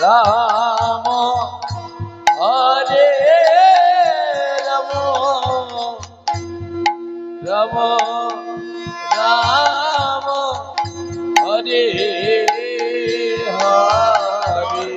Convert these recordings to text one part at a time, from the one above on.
রাম হরে রাম রাম রাম হরে হরে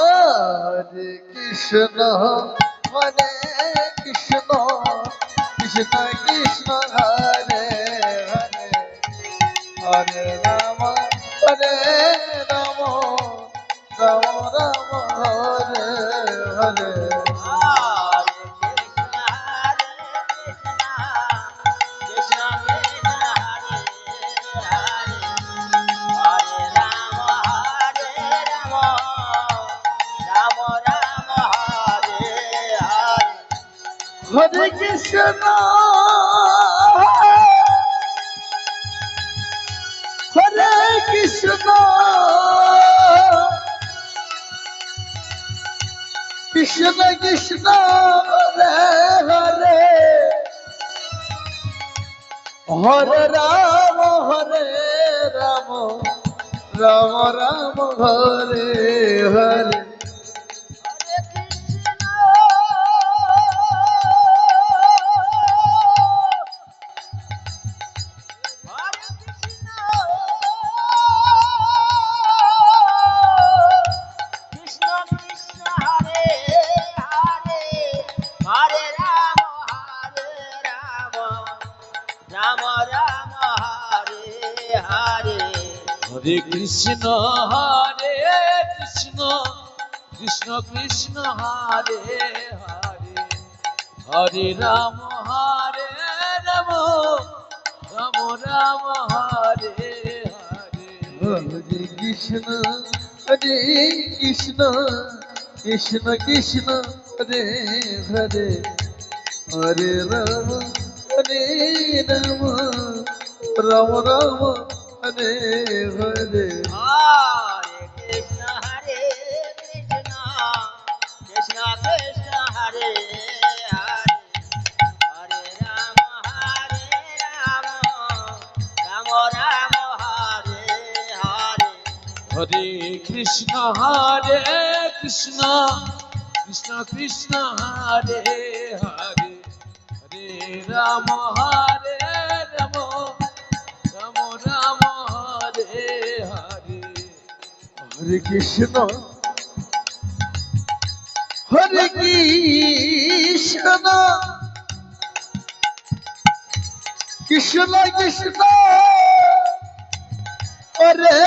হরে কৃষ্ণ হরে কৃষ্ণ কৃষ্ণ কৃষ্ণ হরে হরে হরে রাম হরে রাম রাম হরে হরে কৃষ্ণ হরে কৃষ্ণ কৃষ্ণ কৃষ্ণ হরে হরে হরে রাম রাম রাম হরে হরে হরে কৃষ্ণ হরে কৃষ্ণ কৃষ্ণ কৃষ্ণ হরে হরে হরে রাম রাম রাম হরে হরে হরে কৃষ্ণ হরে Krishna Krishna Krishna Hare Hare Hare Ram Ram Ram Hare Hare Hare Krishna Krishna Krishna Krishna Hare Hare Hare Ram Ram Ram Hare Hare Hare Krishna, Hare Krishna, Krishna Krishna, Hare Hare, Hare Rama, Rama Rama, Hare Hare. হরে কৃষ্ণ হরে কৃষ্ণ কৃষ্ণ কৃষ্ণ হরে হরে হরে রাম রাম রাম রাম হরে হরে হরে কৃষ্ণ হরে কৃষ্ণ কৃষ্ণ কৃষ্ণ হরে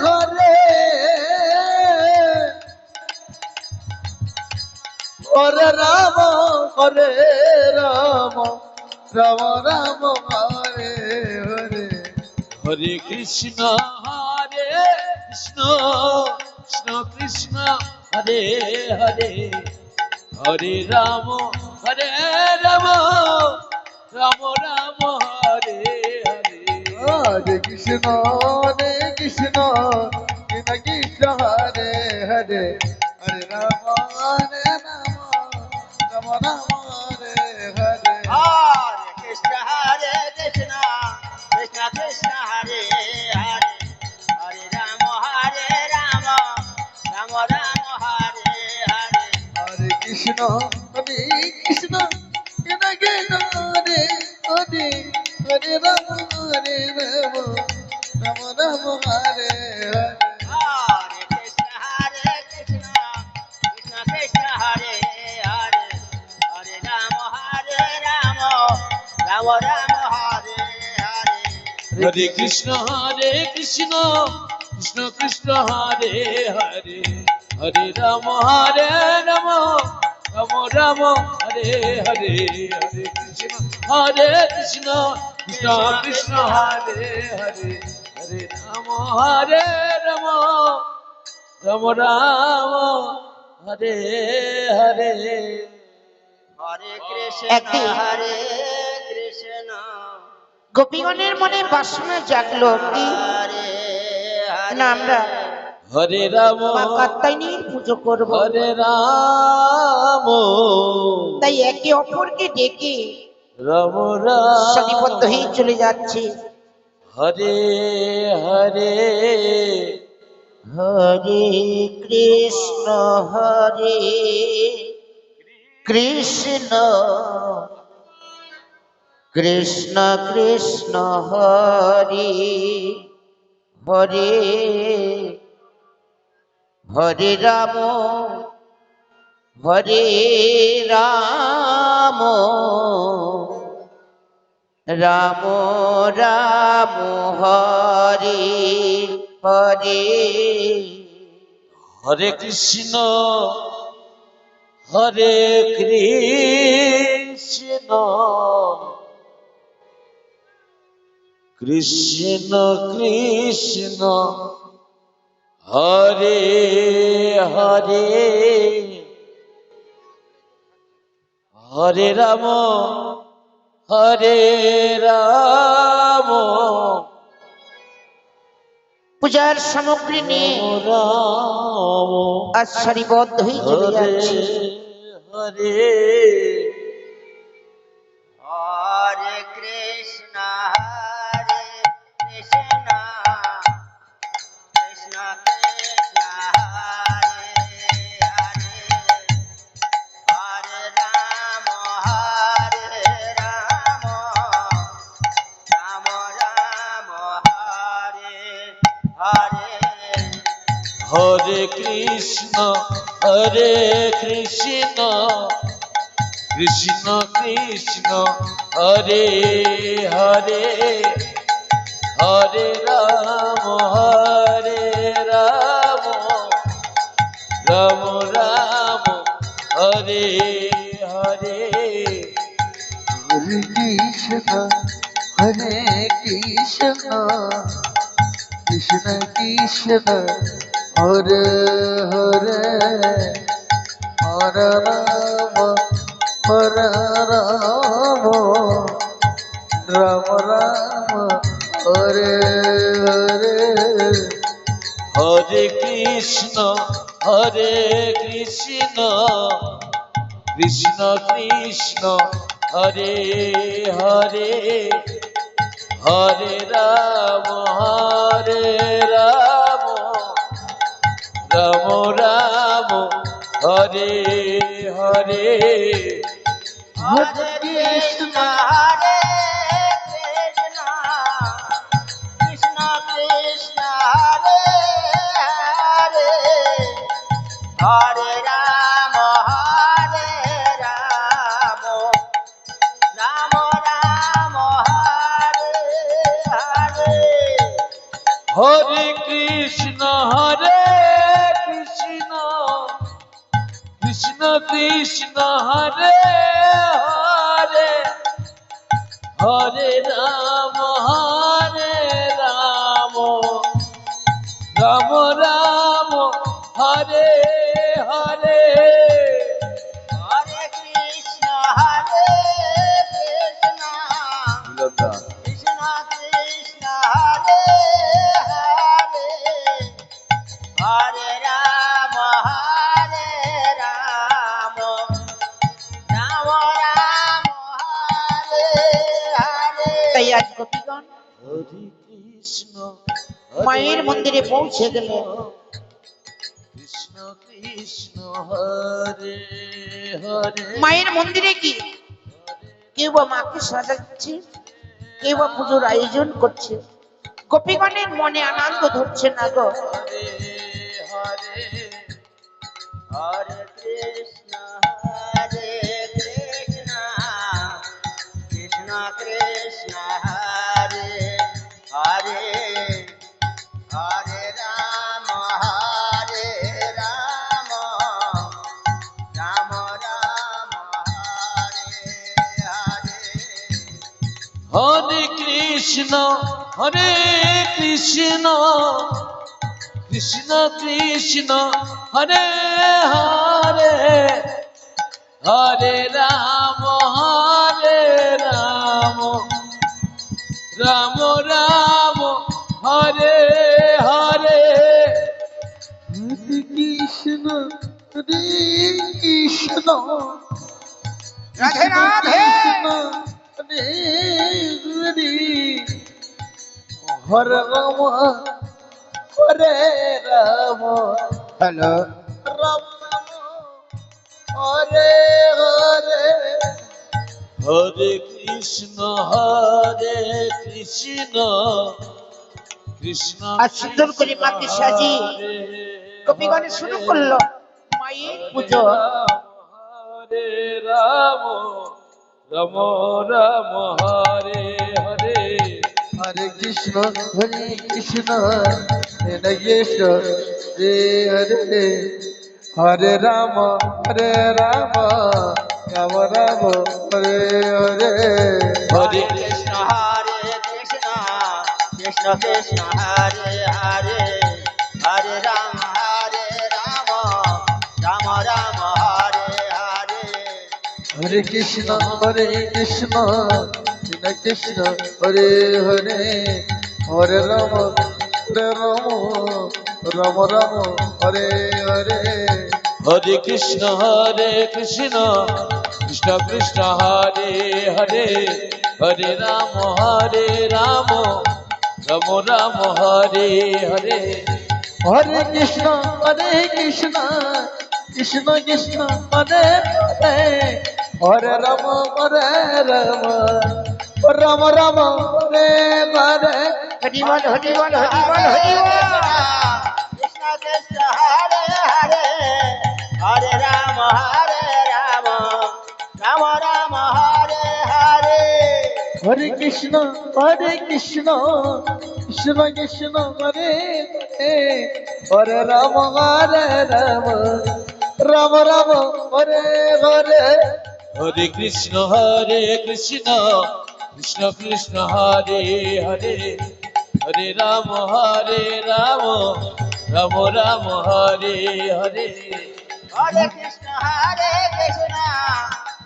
হরে হরে রাম রাম রাম হরে হরে হরে কৃষ্ণ হরে Krishna Krishna Krishna Hare Hare Hare Ram Ram Ram Ram Hare Hare Hare Krishna Krishna Krishna Hare Hare Hare Ram Ram Ram Hare Hare Hare Krishna, Hare Krishna, Krishna Krishna, Hare Hare, Hare Rama, Rama Rama, Hare Hare. হরে Krishna Krishna Krishna Hare Hare Hare Ram Ram Ram Hare Hare Hare Krishna, Hare Krishna, Krishna Krishna, Hare Hare, Hare Rama, Rama Rama, Hare Hare. হরে কৃষ্ণ কৃষ্ণ কৃষ্ণ হরে হরে হরে রাম রাম রাম রাম হরে হরে হরে কৃষ্ণ কৃষ্ণ কৃষ্ণ হরে হরে হরে রাম হরে রাম রাম রাম হরে হরে হরে কৃষ্ণ একদিন হরে কৃষ্ণ গোপীগণের মনে বাসনা জাগলো কি হরে হরে না আমরা হরে রাম মা কাত্যায়নীর পুজো করব। হরে রাম তাই একে অপরকে ডেকে রাম রাম সারিবদ্ধ হয়ে চলে যাচ্ছে। হরে হরে হরে কৃষ্ণ হরে কৃষ্ণ কৃষ্ণ কৃষ্ণ হরে হরে হরে রাম হরে রাম রাম রাম হরে হরে হরে কৃষ্ণ হরে কৃষ্ণ কৃষ্ণ কৃষ্ণ হরে হরে হরে রাম হরে রাম পূজার সামগ্রী নিয়ে রাম আজ সারিবদ্ধ হয়ে চলে হরে যাচ্ছে। হরে হরে কৃষ্ণ হরে কৃষ্ণ কৃষ্ণ কৃষ্ণ হরে হরে হরে রাম রাম রাম হরে হরে হরে কৃষ্ণ কৃষ্ণ কৃষ্ণ হরে হরে হরে রাম রাম রাম হরে হরে হরে কৃষ্ণ হরে কৃষ্ণ কৃষ্ণ কৃষ্ণ হরে হরে হরে রাম হরে রাম রাম রাম হরে হরে হরে কৃষ্ণ কৃষ্ণ কৃষ্ণ হরে হরে হরে রাম রাম রাম হরে হরে হরে কৃষ্ণ হরে কৃষ্ণ কৃষ্ণ কৃষ্ণ হরে হরে হরে রাম রাম রাম হরে হরে হরে কৃষ্ণ কৃষ্ণ কৃষ্ণ হরে হরে হরে রাম রাম রাম হরে হরে হরে কৃষ্ণ কৃষ্ণ কৃষ্ণ কৃষ্ণ হরে হরে হরে রাম রাম রাম হরে হরে তাই আজ গোপীগণ হরে কৃষ্ণ মায়ের মন্দিরে পৌঁছে গেলেন। কৃষ্ণ কৃষ্ণ হরে হরে মায়ের মন্দিরে কি কেউ বা মাকে সাজাচ্ছে, কেউ বা পুজোর আয়োজন করছে। গোপীগণের মনে আনন্দ ধরছে না গো। হরে হরে হরে কৃষ্ণ কৃষ্ণ কৃষ্ণ হরে হরে হরে রাম রাম রাম রাম হরে হরে হরে কৃষ্ণ হরে কৃষ্ণ কৃষ্ণ কৃষ্ণ হরে হরে হরে রাম রাম রাম হরে হরে হরে কৃষ্ণ হরে কৃষ্ণ রাধে রাধে হরে হরে হরে রাম হরে রাম হ্যালো রাম রাম হরে হরে হরে কৃষ্ণ কৃষ্ণ আর সুন্দর করে মাকে সাজিয়ে গোপীগণে শুরু করলো মায়ের পুজো। হরে রাম রাম রাম হরে হরে হরে কৃষ্ণ হরে কৃষ্ণ হরে কৃষ্ণ হরে হরে হরে রাম রাম রাম হরে হরে হরে কৃষ্ণ হরে কৃষ্ণ কৃষ্ণ কৃষ্ণ হরে হরে হরে রাম রাম রাম হরে হরে হরে কৃষ্ণ কৃষ্ণ কৃষ্ণ হরে হরে হরে রাম রাম রাম হরে হরে হরে কৃষ্ণ কৃষ্ণ কৃষ্ণ হরে হরে হরে রাম রাম রাম হরে হরে হরে কৃষ্ণ কৃষ্ণ কৃষ্ণ হরে হরে হরে রাম রাম রাম হরে হরে হরি বল হরি বল হরি বল হরি বল। কৃষ্ণ কৃষ্ণ হরে হরে হরে রাম রাম রাম হরে হরে হরে কৃষ্ণ কৃষ্ণ কৃষ্ণ হরে হরে হরে রাম রাম রাম হরে হরে হরে কৃষ্ণ কৃষ্ণ কৃষ্ণ হরে হরে হরে রাম রাম রাম হরে হরে হরে কৃষ্ণ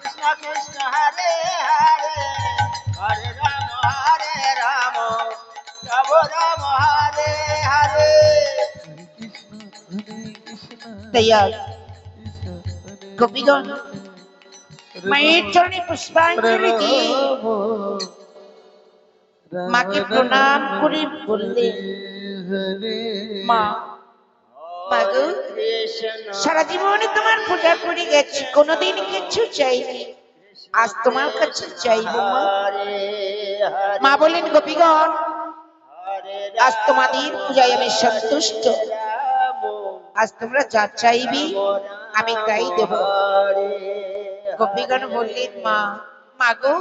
কৃষ্ণ কৃষ্ণ হরে হরে হরে রাম রাম রাম হরে হরে তৈয়ার গোপীগণ মায়ের চরণে পুষ্পাঞ্জলি দিয়ে মাকে প্রণাম করে বললেন, মা মাগো কৃষ্ণ সারা জীবনে তোমার পূজা করে গেছি, কোনোদিন কিছু চাইনি, আজ তোমার কাছে চাইবো মা। হরে হরে মা বললেন, গোপীগণ হরে আজ তোমাদের পূজায় আমি সন্তুষ্ট, আজ তোমরা যা চাইবি আমি তাই দেব। গোপীগণ বললেন, মা মাগো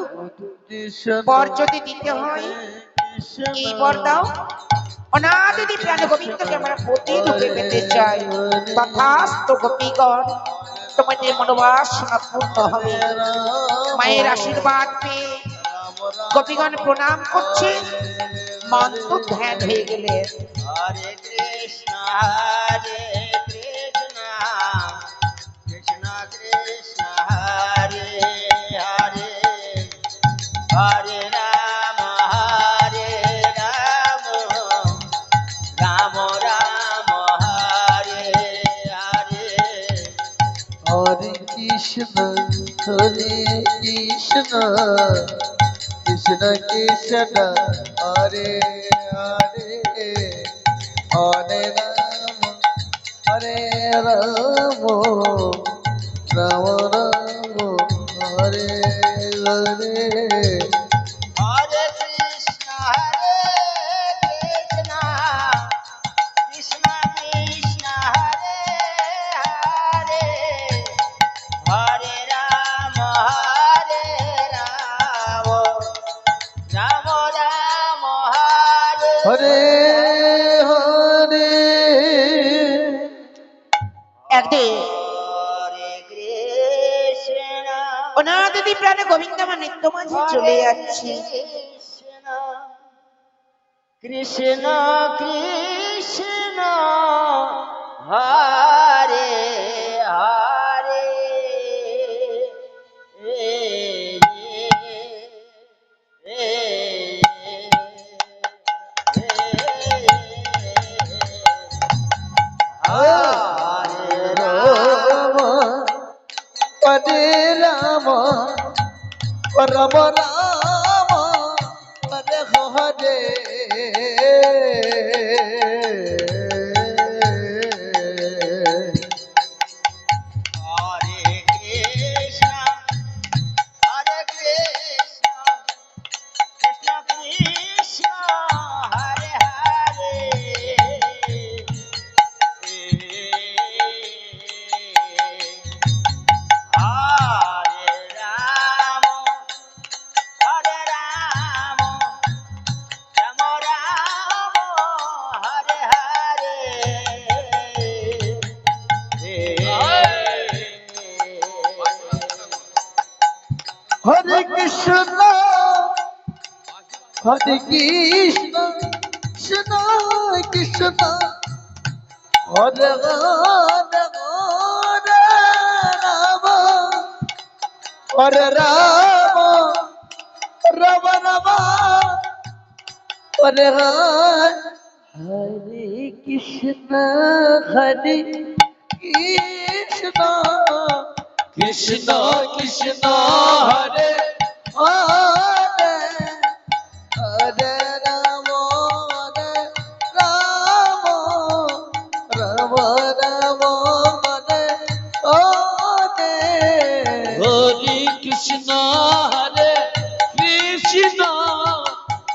বর যদি দিতে হয় কি বর দাও? অনাদি প্রাণ গোবিন্দকে আমরা পতি রূপে পেতে চাই। তথাস্তু গোপীগণ, তোমাদের মনোবাসনা পূর্ণ হবে। মায়ের আশীর্বাদ পেয়ে গোপীগণ প্রণাম করছে, মন্ত্র ধ্যান হয়ে গেলে হরে কৃষ্ণ কৃষ্ণ কৃষ্ণ হরে হরে হরে রাম রাম রাম হরে হরে হরে কৃষ্ণ কৃষ্ণ কৃষ্ণ হরে হরে হরে রাম রাম রাম হরে হরে হরে কৃষ্ণ কৃষ্ণ কৃষ্ণ কৃষ্ণ হরে হরে হরে রাম রাম রাম হরে হরে হরে একদিন হরে কৃষ্ণ অনাদি প্রাণে গোবিন্দ আমার নিত্য মাঝে চলে যাচ্ছে। কৃষ্ণ কৃষ্ণ কৃষ্ণ হরে হরে হরে রাম হরে রাম রাম রাম হরে হরে হরে কৃষ্ণ কৃষ্ণ কৃষ্ণ হরে হরে হরে রাম রাম রাম হরে হরে হরে কৃষ্ণ হরে কৃষ্ণ কৃষ্ণ কৃষ্ণ হরে হরে হরে রাম রাম রাম হরে হরে কৃষ্ণ হরে কৃষ্ণ কৃষ্ণ কৃষ্ণ হরে হরে হরে রাম রাম রাম রাম হরে হরে হরে কৃষ্ণ হরে কৃষ্ণ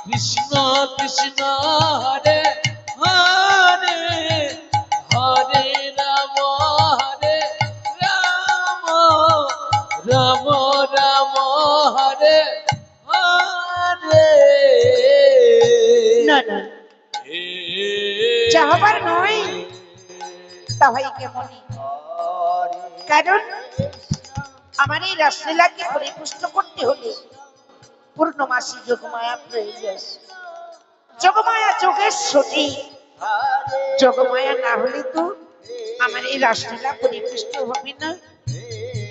কৃষ্ণ কৃষ্ণ হরে হরে হরে রাম রাম রাম হরে হরে না না যা হবার নয় তা হয় কেমনই, কারণ আমার এই রাসলীলাকে পরিপুষ্ট করতে হলে পূর্ণমাসী যোগমায়া প্রয়োজন। যোগমায়া যোগেশ্বরী, যোগমায়া না হলে তো আমার এই রাসলীলা পরিপুষ্ট হবে না।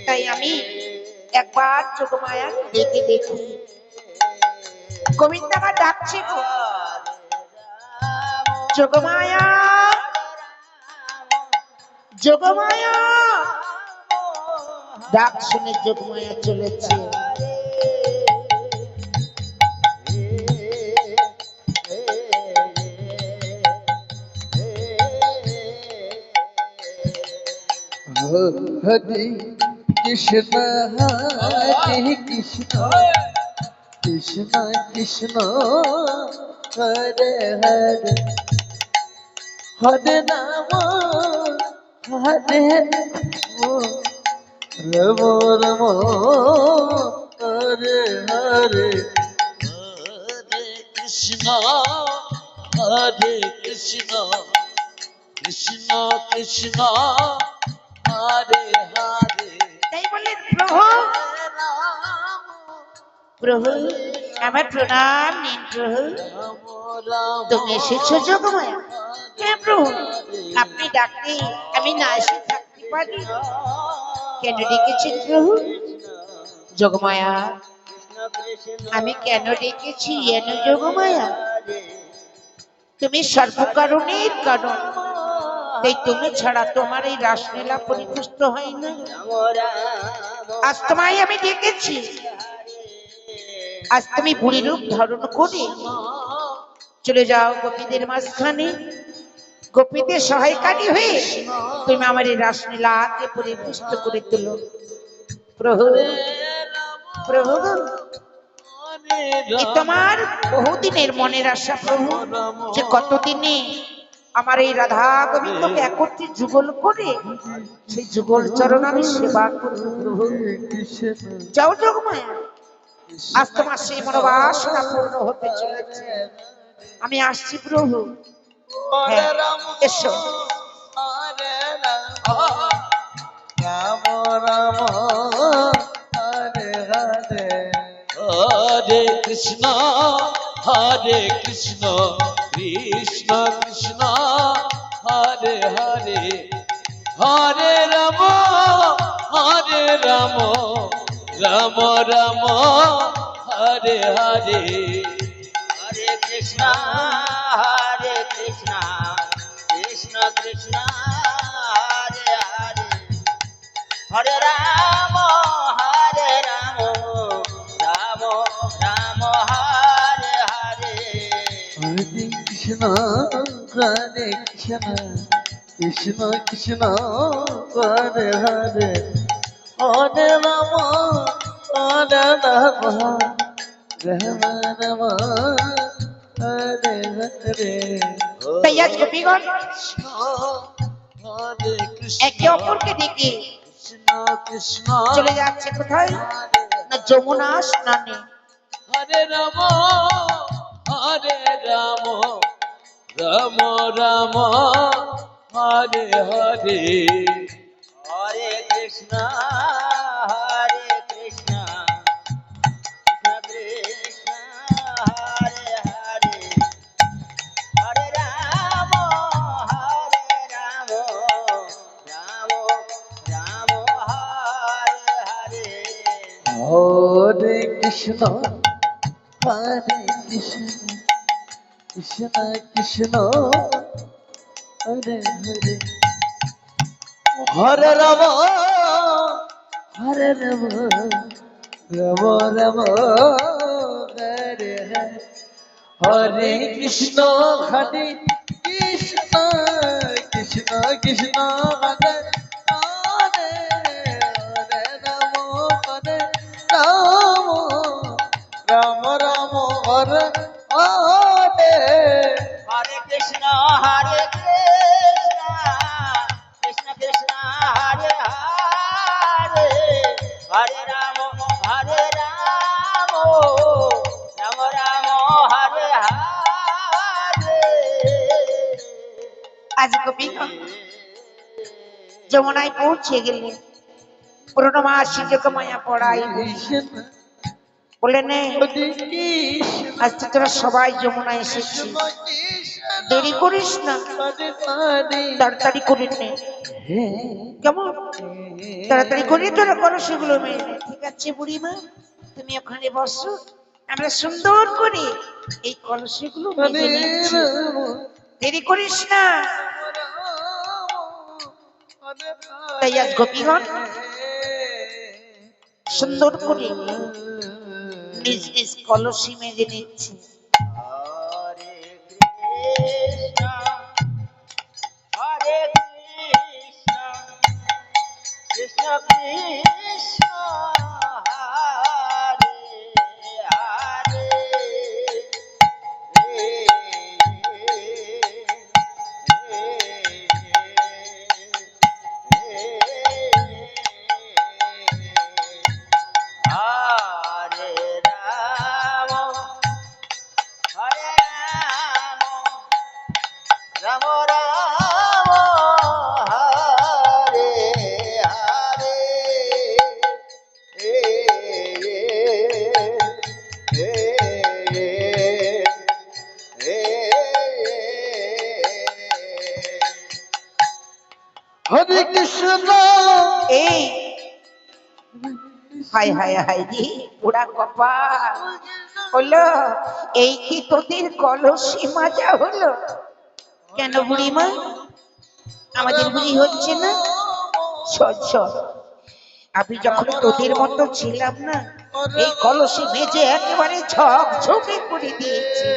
তাই আমি একবার যোগমায়া ডেকে দেখি। গোবিন্দ আমার ডাকছে গো, যোগমায়া যোগমায়া। ডাক শুনে যোগমায়া চলেছে। হরে কৃষ্ণ হরে কৃষ্ণ কৃষ্ণ কৃষ্ণ হরে হরে হরে রাম হরে রাম রাম হরে হরে হরে কৃষ্ণ হরে কৃষ্ণ কৃষ্ণ কৃষ্ণ হরে হরে তাই বললেন প্রভু প্রভু আমার প্রণাম নিন প্রভু। তুমি এসেছো যোগমায়া? হ্যাঁ প্রভু, আপনি ডাকতে আমি না এসে থাকতে পারি। কেন ডেকেছেন প্রভু? যোগমায়া আমি কেন ডেকেছি এন যোগমায়া? তুমি সর্বকারণের কারণ, তাই তুমি ছাড়া তোমার এই রাসলীলা পরিপুষ্ট হয় না। আজ তোমায় আমি ডেকেছি, আজ তুমি বুড়ি রূপ ধারণ করে চলে যাও গোপীদের মাঝখানে, গোপীদের সহায়কারী হয়ে তুমি আমার এই রাসলীলাকে পরিপুষ্ট করে তুলো। প্রভু প্রভু, এ তোমার বহুদিনের মনের আশা প্রভু, যে কতদিনে আমার এই রাধা গোবিন্দকে একত্রে যুগল করে সেই যুগল চরণ আমি সেবা করব প্রভু। যাও যোগমায়া, আজ তোমার সেই মনোবাসনা পূর্ণ হতে চলেছে। আমি আসছি প্রভু। হ্যাঁ, এসো। Ram Ram Hare Hare Hare Krishna Krishna Krishna Hare Hare Hare Ram Ram Ram Hare Hare Hare Krishna, Hare Krishna, Krishna Krishna, Hare Hare, Hare Rama, Hare Rama, Rama Rama, Hare Hare. Hare Krishna, Hare Krishna, Krishna Krishna, Hare Hare, Hare Rama, Hare Rama, Rama Rama, Hare Hare. তাই আজ গোপীগণ হরে কৃষ্ণ একে অপরকে ডেকে কৃষ্ণ কৃষ্ণ চলে যাচ্ছে কোথায় না যমুনা স্নানে। হরে Ram Ram Ram Hare Hare Hare Krishna, Hare Krishna, Krishna Krishna, Hare Hare, Hare Rama, Hare Rama, Rama Rama, Hare Hare. Hare Krishna, Hare Krishna, Krishna Krishna, Hare Hare, Hare Rama, Hare Rama, Rama Rama, Hare Hare, Hare Krishna, Hare Krishna, Krishna Krishna, Hare Hare, Hare Rama, Hare Rama, Rama Rama, Hare Hare. Hare Krishna, Hare Krishna, Krishna Krishna, Hare Hare, Hare Rama, Hare Rama, Rama Rama, Hare Hare. আজ গোপীগণ যমুনায় পৌঁছে গেলেন। পুরনো মাসি যোগ মায়া পড়াই Krishna, বলে নে Hare Krishna, আজকে তোরা সবাই যমুনায় এসেছিস, Krishna, দেরি করিস না, Hare Hare. তাড়াতাড়ি করে নে। কেমন তাড়াতাড়ি করে তোরা করো সেগুলো মেনে নে। ঠিক আছে বুড়িমা, তুমি ওখানে বসো, আমরা সুন্দর করে এই কলসিগুলো মেজে নিচ্ছি। দেরি করিস না। তাই আজ গোপীগণ সুন্দর করে নিজ নিজ কলসি মেজে নিচ্ছে। Hare Krishna, Hare Krishna, Krishna Krishna, Hare Hare, Hare Rama, Hare Rama, Rama Rama, Hare Hare. Hare Krishna, এই হাই হাই হাই রে পোড়া কপাল হলো, এই কি তোদের কলসি মাজা হলো? কেন বুড়িমা, আমাদের বুড়ি হচ্ছে না? সর সর, আমি যখন তোদের মতো ছিলাম না, এই কলসি মেজে একেবারে ঝকঝকে করে দিয়েছি।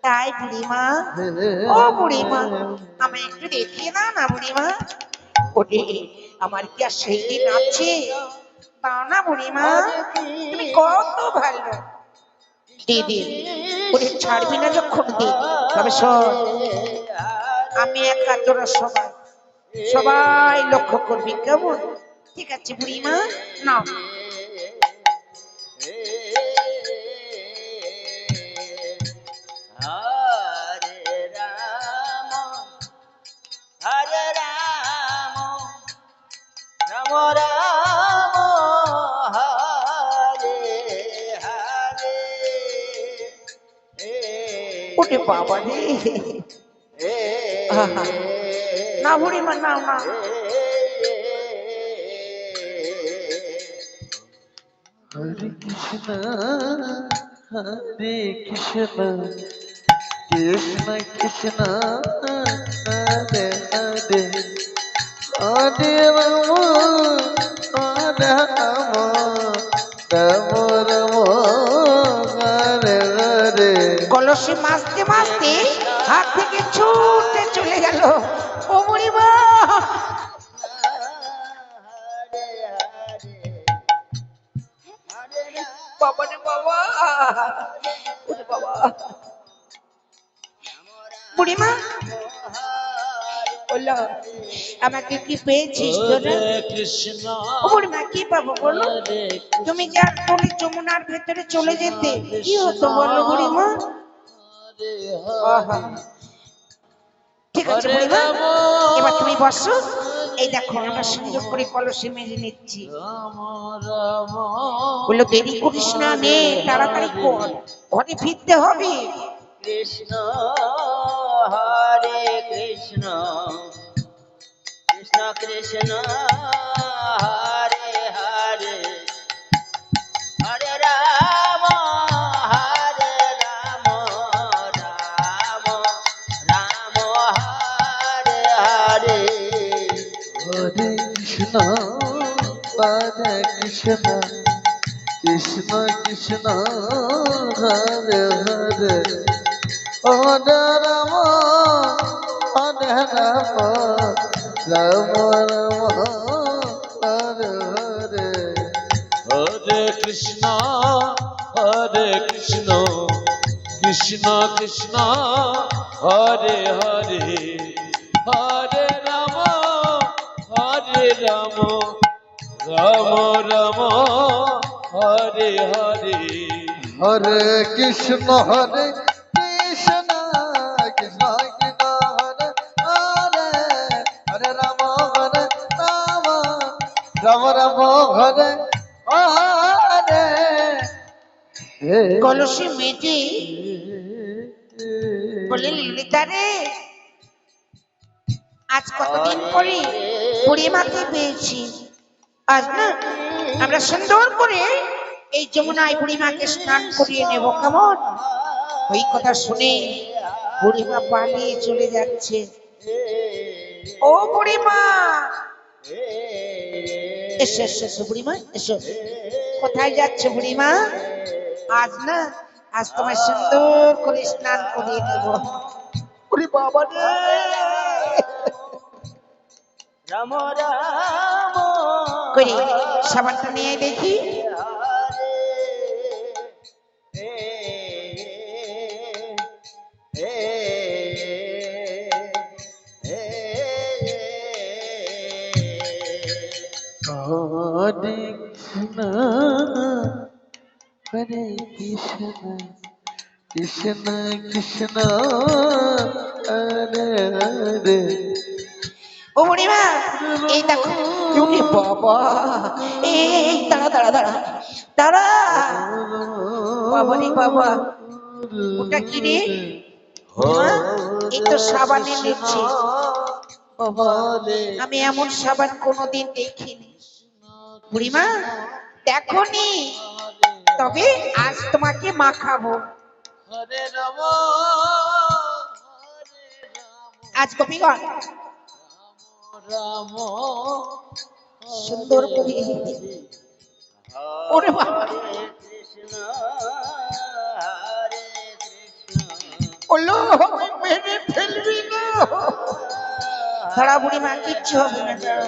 তাই বুড়িমা, ও বুড়িমা, আমায় একটু দেখিয়ে দাও না বুড়িমা। ওরে আমার কি আর সেই দিন আছে? তাও না বুড়িমা, তুমি কত ভালো। দিদি ওরে ছাড়বি না যখন দি, তবে শোন, আমি একা, তোরা সবাই সবাই লক্ষ্য করবি, কেমন? ঠিক আছে বুড়িমা, নাও। Hare Rama, Hare Rama, Rama Rama, Hare Hare. ওরে বাবা রে আহা। না বুড়িমা না না হরে কৃষ্ণ হরে কৃষ্ণ কৃষ্ণ কৃষ্ণ হরে হরে হরে রাম হরে রাম রাম রাম হরে হরে কলসি মাছতে মাছতে হাত থেকে ছুটে চলে গেল ও বুড়িমা বাবা রে বাবা ওরে বাবা বুড়িমা বললো আমাকে কি পেয়েছিস তোরা হরে কৃষ্ণ ও বুড়িমা কি পাবো বলো হরে তুমি যার কোলে যমুনার ভেতরে চলে যেতে কি হতো বলো বুড়িমা হরে আহা। ঠিক আছে বুড়িমা এবার তুমি বসো এই দেখো আমরা সুন্দর করে কলসে মেজে নিচ্ছি রাম রাম বললো দেরি করিস না নে তাড়াতাড়ি কর ঘরে ফিরতে হবে কৃষ্ণ হরে কৃষ্ণ কৃষ্ণ কৃষ্ণ হরে হরে হরে রাম রাম রাম হরে হরে হরে কৃষ্ণ হরে কৃষ্ণ কৃষ্ণ কৃষ্ণ হরে হরে হরে রাম হরে রাম রাম রাম হরে হরে হরে কৃষ্ণ কৃষ্ণ কৃষ্ণ হরে হরে হরে রাম রাম রাম হরে হরে হরে কৃষ্ণ কৃষ্ণ কৃষ্ণ হরে হরে হরে রাম রাম রাম হরে হরে কলসে মেজে বলে ললিতা রে আজ কতদিন পরে বুড়িমাকে পেয়েছি আজ না আমরা সুন্দর করে এই যমুনায় বুড়িমাকে স্নান করিয়ে নেব কেমন ওই কথা শুনে বুড়িমা পালিয়ে চলে যাচ্ছে ও বুড়িমা এসো এসো এসো বুড়িমা এসো কোথায় যাচ্ছে বুড়িমা আজ না আজ তোমায় সুন্দর করে স্নান করিয়ে নেব ওরে বাবা রে রাম রাম করি সাবানটা নিয়ে দেখি হরে কৃষ্ণ হরে কৃষ্ণ কৃষ্ণ কৃষ্ণ হরে হরে ও বুড়িমা এই দেখো ওরে বাবা এই দাঁড়া দাঁড়া দাঁড়া দাঁড়া বাবা রে বাবা ওটা কি রে বুড়িমা, এই তো সাবানে নিচ্ছে বাবা আমি এমন সাবান কোনোদিন দেখিনি বুড়িমা দেখো নি তবে আজ তোমাকে মাখাবো হরে রাম আজ গোপীগণ রাম সুন্দর করে ওরে বাবা কৃষ্ণ হরে কৃষ্ণ বললো মেরে ফেলবি না দাঁড়া বুড়িমা কিচ্ছু হবে না দাঁড়া।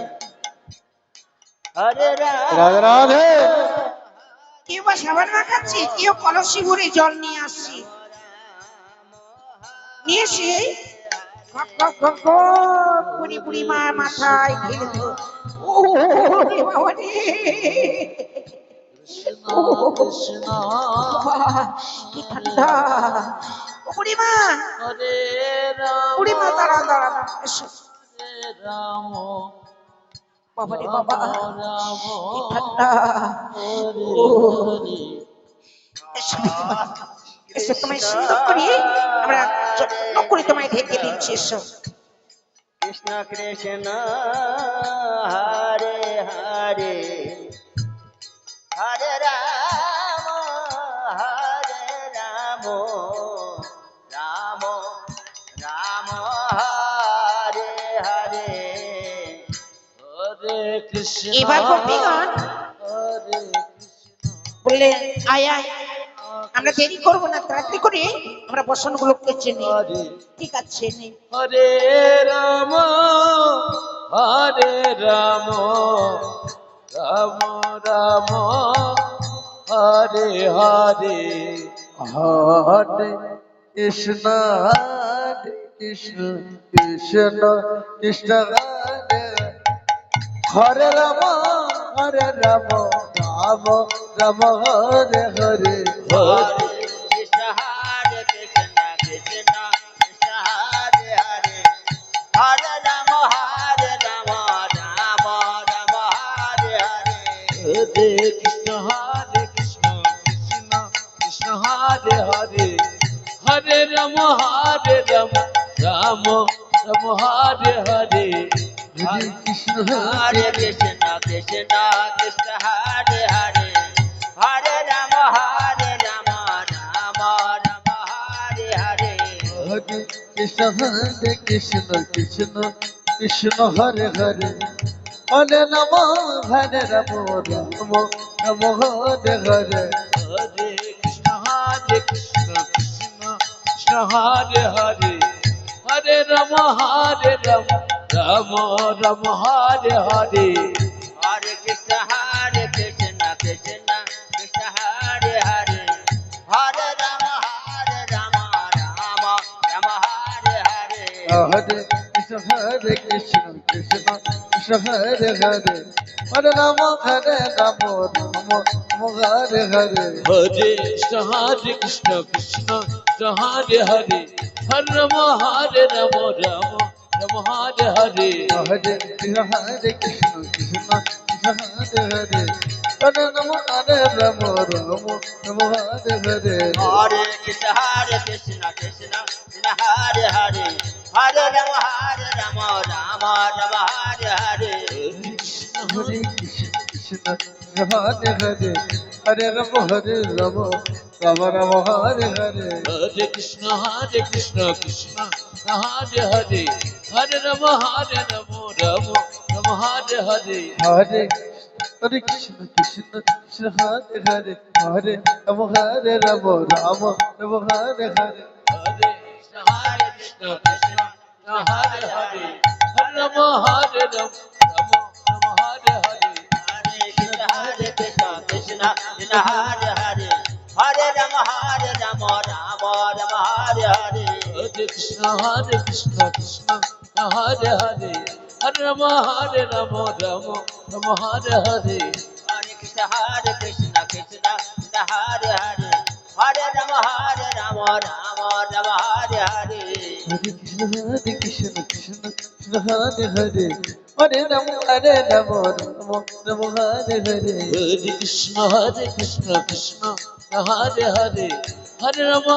হরে রাম রাধে রাধে কেউ বা সাবান মাখাচ্ছি কেউ কলসি ভরে জল নিয়ে আসছি নিয়ে এসে খপ খপ খপ খপ বুড়ি বুড়ি মার মাথায় ঢেলে দিল ও রে বাবা রে কৃষ্ণ বাবা, কি ঠান্ডা ও বুড়িমা হরে রাম বুড়িমা দাঁড়া দাঁড়া দাঁড়া, এসো হরে রাম বাবা রে বাবা রাম কি ঠান্ডা হরে ও হরে এসো বুড়িমা। এসো তোমায় সুন্দর করে আমরা যত্ন করে তোমায় ঢেকে দিচ্ছি, এসো। কৃষ্ণ কৃষ্ণ হরে হরে হরে রাম রাম রাম হরে হরে। হরে কৃষ্ণ এবার গোপীগণ হরে বললে আয় আয়, আমরা দেরি করবো না, তাড়াতাড়ি করে আমরা বসনগুলো কেচে নিই। হরে ঠিক আছে, নে। হরে রাম হরে রাম রাম রাম হরে হরে হরে কৃষ্ণ হরে কৃষ্ণ কৃষ্ণ কৃষ্ণ হরে হরে রাম রাম রাম হরে হরে হরে কৃষ্ণ হরে কৃষ্ণ কৃষ্ণ কৃষ্ণ হরে হরে হরে রাম রাম রাম হরে হরে। হরে কৃষ্ণ কৃষ্ণ কৃষ্ণ হরে হরে হরে রাম রাম রাম হরে হরে হরে কৃষ্ণ হরে কৃষ্ণ কৃষ্ণ কৃষ্ণ হরে হরে হরে রাম রাম রাম হরে হরে। হরে কৃষ্ণ কৃষ্ণ কৃষ্ণ কৃষ্ণ হরে হরে হরে রাম রাম রাম হরে হরে হরে কৃষ্ণ কৃষ্ণ কৃষ্ণ কৃষ্ণ হরে হরে হরে রাম রাম রাম হরে হরে হরে কৃষ্ণ কৃষ্ণ কৃষ্ণ কৃষ্ণ হরে হরে হরে রাম রাম রাম হরে হরে। হরে কৃষ্ণ কৃষ্ণ কৃষ্ণ কৃষ্ণ হরে হরে হরে রাম রাম হরে হরে হরে কৃষ্ণ কৃষ্ণ কৃষ্ণ কৃষ্ণ হরে হরে হরে রাম রাম রাম হরে হরে হরে কৃষ্ণ কৃষ্ণ কৃষ্ণ হরে হরে হরে রাম রাম রাম হরে হরে হরে কৃষ্ণ কৃষ্ণ কৃষ্ণ কৃষ্ণ হরে হরে হরে রাম রাম রাম হরে হরে। হরে কৃষ্ণ কৃষ্ণ হরে হরে হরে রাম রাম রাম হরে হরে হরে কৃষ্ণ কৃষ্ণ কৃষ্ণ হরে হরে হরে রাম রাম রাম হরে হরে হরে হরে কৃষ্ণ কৃষ্ণ কৃষ্ণ হরে হরে হরে রাম রাম রাম হরে হরে হরে কৃষ্ণ কৃষ্ণ হরে হরে হরে রাম রাম রাম হরে হরে হরে কৃষ্ণ কৃষ্ণ কৃষ্ণ হরে হরে হরে রাম রাম রাম হরে হরে। হরে কৃষ্ণ কৃষ্ণ কৃষ্ণ হরে হরে হরে রাম রাম রাম হরে হরে হরে কৃষ্ণ কৃষ্ণ কৃষ্ণ কৃষ্ণ হরে হরে হরে রাম রাম রাম হরে হরে। হরে কৃষ্ণ কৃষ্ণ কৃষ্ণ হরে হরে হরে রাম রাম রাম হরে হরে হরে কৃষ্ণ কৃষ্ণ কৃষ্ণ হরে হরে হরে রাম